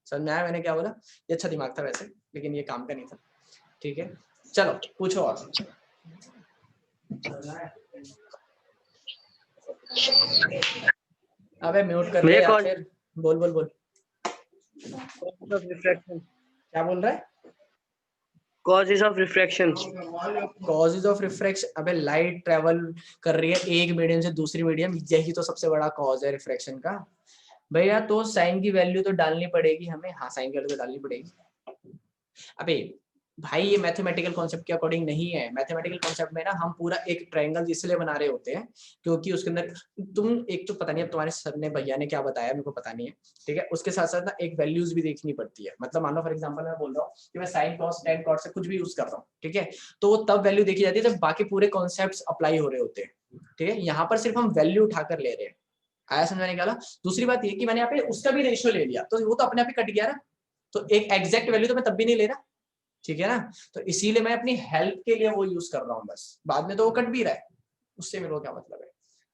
समझ में आया मैंने क्या बोला? ये अच्छा दिमाग था वैसे, लेकिन ये काम का नहीं था, ठीक है। चलो पूछो और। अबे म्यूट कर दे या फिर बोल बोल बोल। क्या बोल रहा है? Causes of refraction. Causes of refraction, अबे लाइट ट्रेवल कर रही है एक मीडियम से दूसरी मीडियम, यही तो सबसे बड़ा कॉज है रिफ्रैक्शन का भैया। तो साइन की वैल्यू तो डालनी पड़ेगी हमें, हाँ साइन की वैल्यू तो डालनी पड़ेगी। अबे भाई ये मैथमेटिकल कॉन्सेप्ट के अकॉर्डिंग नहीं है। मैथमेटिकल कॉन्सेप्ट में ना हम पूरा एक ट्रायंगल इसलिए बना रहे होते हैं क्योंकि उसके अंदर तुम एक तो पता नहीं अब तुम्हारे सर ने भैया ने क्या बताया मेरे को पता नहीं है, ठीक है। उसके साथ साथ ना एक वैल्यूज भी देखनी पड़ती है। मतलब मान लो फॉर एग्जांपल मैं बोल रहा हूँ कि मैं साइन कॉस टेन कॉट से कुछ भी यूज कर रहा हूँ, ठीक है, तो वो तब वैल्यू देखी जाती है जब बाकी पूरे कॉन्सेप्ट अप्लाई हो रहे होते हैं, ठीक है। यहाँ पर सिर्फ हम वैल्यू उठाकर ले रहे हैं, आया समझाने का? दूसरी बात ये कि मैंने यहाँ पे उसका भी रेशियो ले लिया तो वो तो अपने आप ही कट गया ना, तो एक एग्जैक्ट वैल्यू तो मैं तब भी नहीं ले रहा, ठीक है ना। तो इसीलिए मैं अपनी हेल्प के लिए वो यूज कर रहा हूँ बस, बाद में तो वो कट भी रहा है, उससे मेरे को क्या मतलब है?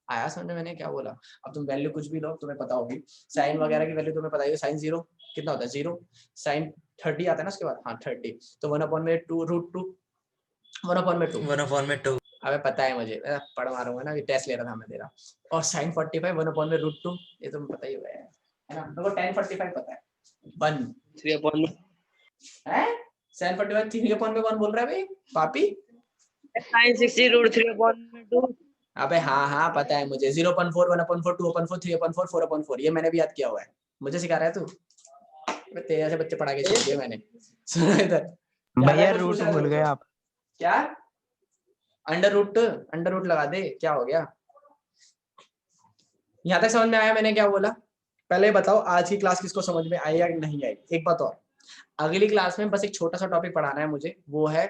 आया समझ में मैंने क्या बोला? अब तुम वैल्यू कुछ भी लो तुम्हें पता होगी, साइन वगैरह की वैल्यू तुम्हें पता है, साइन 0 कितना होता है 0, साइन 30 आता है ना उसके बाद, हाँ 30, तो 1/2 √2 1/2 अबे पता है मुझे, पढ़ मारूंगा ना, टेस्ट ले रहा था मैं तेरा। और साइन 45 1/√2 ये तो पता ही है ना, मेरे को tan 45 पता है 1 3/1 है, sin 45 3/1 बोल रहा है भाई पापी। sin 60 √3/2। अबे हाँ पता है मुझे, 0.4 1/4 2/4 3/4 4/4 ये मैंने भी याद किया हुआ है, मुझे सिखा रहा है तू? अबे तेरे जैसे बच्चे पढ़ा के छोड़ दिए मैंने। सुनो इधर भैया रूट भूल गए आप। क्या? अंडर रूट लगा दे, क्या हो गया? यहाँ तक समझ में आया मैंने क्या बोला? पहले बताओ आज की क्लास किसको समझ में आई या नहीं आई? एक बात और, अगली क्लास में बस एक छोटा सा टॉपिक पढ़ाना है मुझे, वो है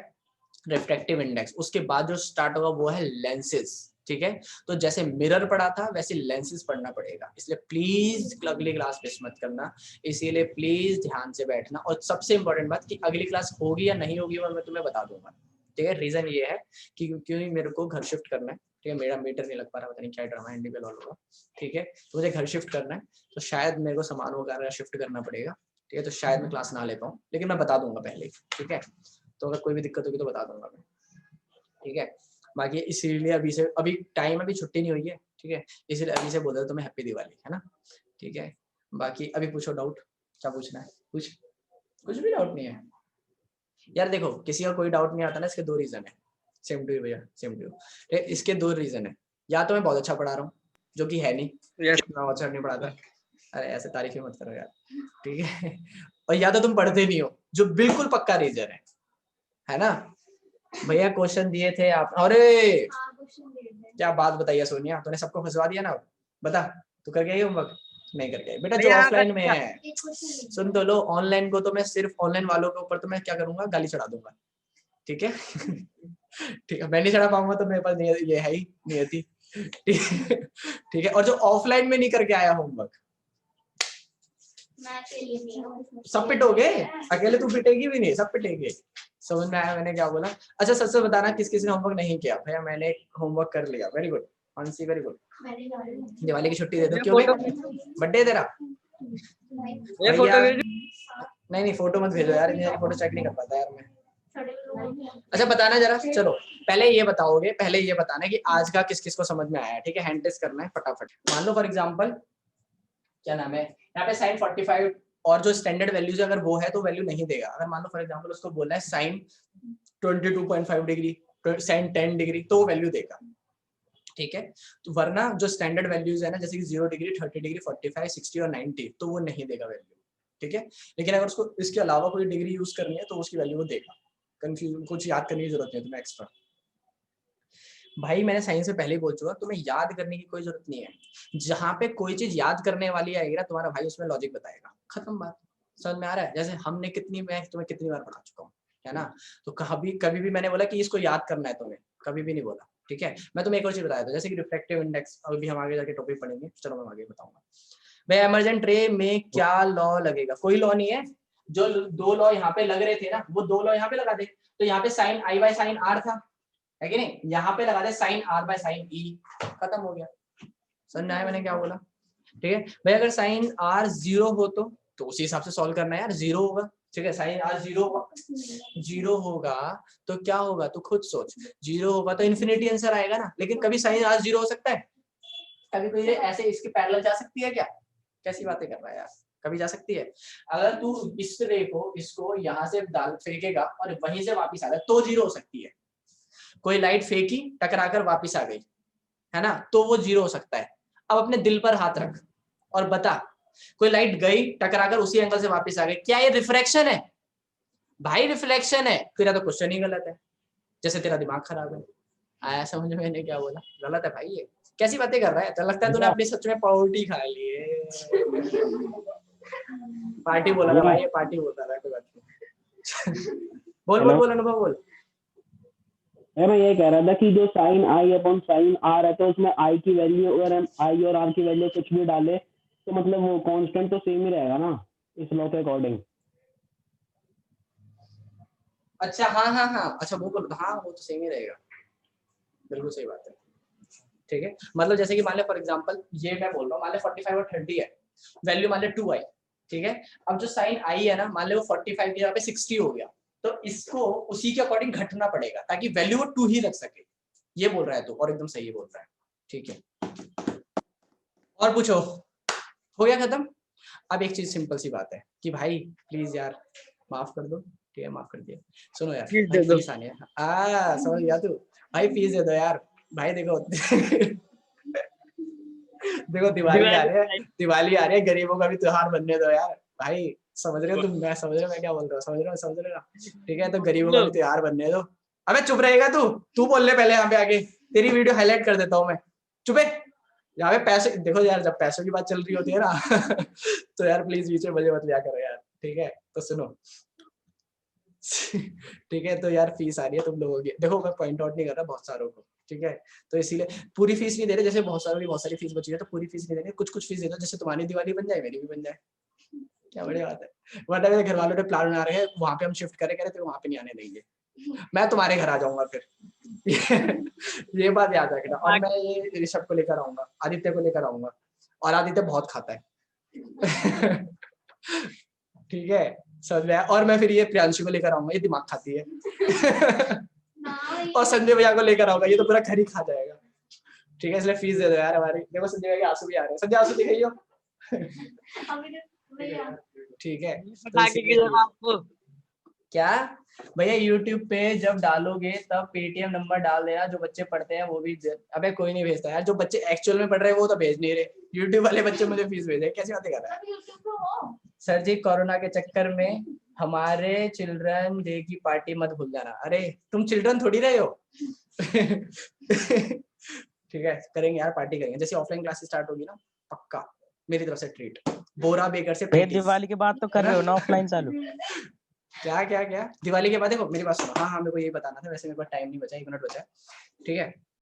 रिफ्रैक्टिव इंडेक्स। उसके बाद जो स्टार्ट होगा वो है लेंसेज, ठीक है। तो जैसे मिरर पढ़ा था वैसे लेंसेज पढ़ना पड़ेगा, इसलिए प्लीज अगली क्लास मिस मत करना, इसीलिए प्लीज ध्यान से बैठना। और सबसे इंपॉर्टेंट बात कि अगली क्लास होगी या नहीं होगी वो मैं तुम्हें बता दूंगा, ठीक है। रीजन ये है कि क्योंकि मेरे को घर शिफ्ट करना है, ठीक है, मेरा मीटर नहीं लग पा रहा, पता नहीं क्या ड्रामा इंडिविजुअल वालों का, ठीक है। तो मुझे घर शिफ्ट करना है तो शायद मेरे को सामान वगैरह शिफ्ट करना पड़ेगा, ठीक है। तो शायद मैं क्लास ना ले पाऊँ, लेकिन मैं बता दूंगा पहले, ठीक है। तो अगर कोई भी दिक्कत होगी तो बता दूंगा मैं, ठीक है। बाकी इसीलिए अभी टाइम अभी छुट्टी नहीं हुई है, ठीक है, इसलिए अभी से बोल रहा हूं तुम्हें हैप्पी दिवाली, है ना, ठीक है। बाकी अभी पूछो डाउट, क्या पूछना है? कुछ भी डाउट नहीं है यार। देखो किसी का कोई डाउट नहीं आता ना, इसके दो रीजन है। सेम टू यू भैया, सेम टू यू। इसके दो रीजन है, या तो मैं बहुत अच्छा पढ़ा रहा हूँ जो कि है नहीं, मैं अच्छा नहीं पढ़ाता, अरे ऐसे तारीफ ही मत करो यार, ठीक है। और या तो तुम पढ़ते नहीं हो, जो बिल्कुल पक्का रीजन है ना। भैया क्वेश्चन दिए थे आप, अरे क्या बात बताइए सोनिया, तूने सबको फंसवा दिया ना। बता तू करके आई होमवर्क? नहीं करके आई बेटा, जो ऑफलाइन में है सुन तो लो, ऑनलाइन को तो मैं सिर्फ ऑनलाइन वालों के ऊपर तो मैं क्या करूंगा, गाली चढ़ा दूंगा, ठीक है। ठीक है, मैं नहीं चढ़ा पाऊंगा तो मेरे पास ये है ही नहीं थी, ठीक है। और जो ऑफलाइन में नहीं करके आया होमवर्क सब पिटोगे, अकेले तू पिटेगी भी नहीं, सब पिटेंगे, समझ में आया मैंने क्या बोला? अच्छा सच से बताना किस किस ने होमवर्क नहीं किया? भैया मैंने होमवर्क कर लिया, very good Mansi, very good. मैंने जा रही हूँ। दिवाली की छुट्टी दे दो, ये क्यों फोटो बर्थडे तेरा? ये फोटो भैया भेजो। नहीं नहीं फोटो मत भेजो यार, मेरी फोटो चेक नहीं कर पाता यार मैं। साढ़े अच्छा बताना जरा, चलो पहले ये बताओगे, पहले ये बताना कि आज का किस किस को समझ में आया है, ठीक है? हैंड टेस्ट करना है फटाफट। मान लो फॉर एग्जांपल क्या नाम है यहाँ पे sin 45 और जो स्टैंडर्ड वैल्यूज अगर वो है तो वैल्यू नहीं देगा। अगर मान लो फॉर एग्जांपल उसको बोलना है sin 22.5 डिग्री, sin 10 डिग्री, तो वो वैल्यू देगा, ठीक है? तो वरना जो स्टैंडर्ड वैल्यूज है ना, जैसे कि 0 डिग्री, 30 डिग्री, 45, 60 और 90, तो वो नहीं देगा वैल्यू, ठीक है? लेकिन अगर उसको इसके अलावा कोई डिग्री यूज करनी है तो उसकी वैल्यू वो देगा। कंफ्यूजन कुछ याद करने की जरूरत नहीं है तुम्हें एक्स्ट्रा। भाई मैंने साइंस से पहले ही बोल चुका, तुम्हें याद करने की कोई जरूरत नहीं है। जहां पे कोई चीज याद करने वाली आएगी ना, तुम्हारा भाई उसमें लॉजिक बताएगा, खत्म बात। समझ में आ रहा है? जैसे हमने कितनी, मैं तुम्हें कितनी बार पढ़ा चुका हूँ, है ना? तो कभी कभी भी मैंने बोला कि इसको याद करना है तुम्हें, कभी भी नहीं बोला, ठीक है? मैं तुम्हें एक और चीज बताया था, जैसे कि रिफ्रैक्टिव इंडेक्स, अभी हम आगे जाके टॉपिक पढ़ेंगे, चलो मैं आगे बताऊंगा। भाई इमर्जेंट रे में क्या लॉ लगेगा? कोई लॉ नहीं है। जो दो लॉ यहाँ पे लग रहे थे ना, वो दो लॉ यहाँ पे लगा दे। तो यहाँ पे sine i by sine r था, है कि नहीं? यहाँ पे लगा दे sine r by sine e, खत्म हो गया। समझ में आया मैंने क्या बोला? ठीक है भाई, अगर साइन आर 0 हो तो उसी हिसाब से सॉल्व करना है यार, 0 होगा, ठीक है? साइन आर 0 होगा तो क्या होगा, तो खुद सोच। 0 होगा तो इन्फिनिटी आंसर आएगा ना। लेकिन कभी साइन आर 0 हो सकता है? कभी कोई ऐसे इसके पैरेलल जा सकती है क्या? कैसी बातें कर रहा है यार, कभी जा सकती है? अगर तू इस रे को, इसको यहाँ से डाल फेंकेगा और वहीं से वापिस आ गया तो 0 हो सकती है। कोई लाइट फेंकी, टकराकर वापिस आ गई, है ना, तो वो 0 हो सकता है। अब अपने दिल पर हाथ रख और बता, कोई लाइट गई, टकराकर उसी एंगल से वापिस आ गई, क्या ये रिफ्लेक्शन है? भाई रिफ्लेक्शन है, तेरा तो क्वेश्चन ही गलत है, जैसे तेरा दिमाग खराब है। आया समझ में मैंने क्या बोला? गलत है भाई ये, कैसी बातें कर रहा है? तो लगता है तूने अपनी सच में पाउटी खा ली है। पार्टी बोला था भाई, ये पार्टी बोलता था, कोई बात नहीं। बोल बोल बोल अनुभव बोल। मैं ये कह रहा था कि जो sine i upon sine r है, तो उसमें आई की वैल्यू और आई और आर की वैल्यू कुछ भी डाले तो मतलब वो कांस्टेंट तो सेम ही रहेगा ना इस लॉ के अकॉर्डिंग। अच्छा हाँ, अच्छा वो बोल, हाँ वो तो सेम ही रहेगा, बिल्कुल सही बात है, ठीक है? मतलब जैसे कि मान ले फॉर एग्जांपल ये मैं बोल रहा हूँ, मान ले 45 और 30 है, वैल्यू मान ले 2 आई, ठीक है? अब जो साइन आई है ना, मान ले वो 45 की जगह पे 60 हो गया, तो इसको उसी के अकॉर्डिंग घटना पड़ेगा ताकि वैल्यू वो 2 ही रख सके। ये बोल रहा है तू, और एकदम सही बोल रहा है, ठीक है? और पूछो, हो गया खत्म? अब एक चीज सिंपल सी बात है कि भाई प्लीज यार माफ कर दो, ठीक है? माफ कर दिया। सुनो यार फीस भाई, दे दो। फीस आने समझ गया तू? भाई फीस दे दो यार भाई, देखो देखो दिवाली आ रही है, गरीबों का भी त्योहार बनने दो यार भाई, समझ रहे हो तुम? मैं समझ रहे हो मैं क्या बोल रहा हूँ, समझ रहे हो ना? ठीक है, तो गरीबों का भी त्योहार बनने दो। अबे चुप रहेगा तू बोल ले पहले, यहाँ पे आके तेरी वीडियो हाईलाइट कर देता हूँ मैं, चुप है। यहाँ पे पैसे देखो यार, जब पैसों की बात चल रही होती है ना तो यार प्लीज बीच में मजे मत लिया करो यार, ठीक है? तो सुनो ठीक है, तो यार फीस आ रही है तुम लोगों की, देखो मैं पॉइंट आउट नहीं कर रहा बहुत सारों को, ठीक है? तो इसीलिए पूरी फीस नहीं दे रहे, जैसे बहुत सारों की बहुत सारी फीस बची है तो पूरी फीस नहीं दे रहे, कुछ फीस दे दो, जैसे तुम्हारी दिवाली बन जाए मेरी भी बन जाए, क्या बड़ी बात है? वरना मेरे घर वालों ने प्लान बना रहे हैं वहां पे हम शिफ्ट करें, कह रहे थे वहां पे नहीं आने देंगे, मैं तुम्हारे घर आ जाऊंगा फिर ये बात याद रखना। और मैं ये ऋषभ को लेकर आऊंगा, आदित्य को लेकर आऊंगा, और आदित्य बहुत खाता है ठीक है, समझ में आया? और मैं फिर ये प्रियांशु को लेकर आऊंगा, ये दिमाग खाती है और संजय भैया को लेकर आऊंगा, ये तो पूरा घर ही खा जाएगा, ठीक है? इसलिए फीस दे दो यार हमारी। देखो संजय भैया के आंसू भी आ रहे हैं, संजय आंसू दिखाइयो ठीक है? तो इसलिए क्या भैया, YouTube पे जब डालोगे तब पेटीएम नंबर डाल देना, जो बच्चे पढ़ते हैं वो भी अबे कोई नहीं भेजता यार, जो बच्चे एक्चुअल में पढ़ रहे हैं वो तो भेज नहीं रहे, YouTube वाले बच्चे मुझे फीस भेजे, कैसी बातें कर रहा है? सर जी कोरोना के चक्कर में हमारे चिल्ड्रन डे की पार्टी मत भूल जाना। अरे तुम चिल्ड्रन थोड़ी रहे हो ठीक है, करेंगे यार, पार्टी करेंगे, जैसे ऑफलाइन क्लासेस स्टार्ट होगी ना, पक्का मेरी तरफ से ट्रीट, बोरा बेकर से दिवाली के बाद तो कर रहे हो ना ऑफलाइन चालू? क्या दिवाली के बाद? देखो मेरी बात सुनो, हाँ मेरे को यही बताना था, वैसे मेरे पास टाइम नहीं बचा, 1 मिनट बचा है, ठीक है?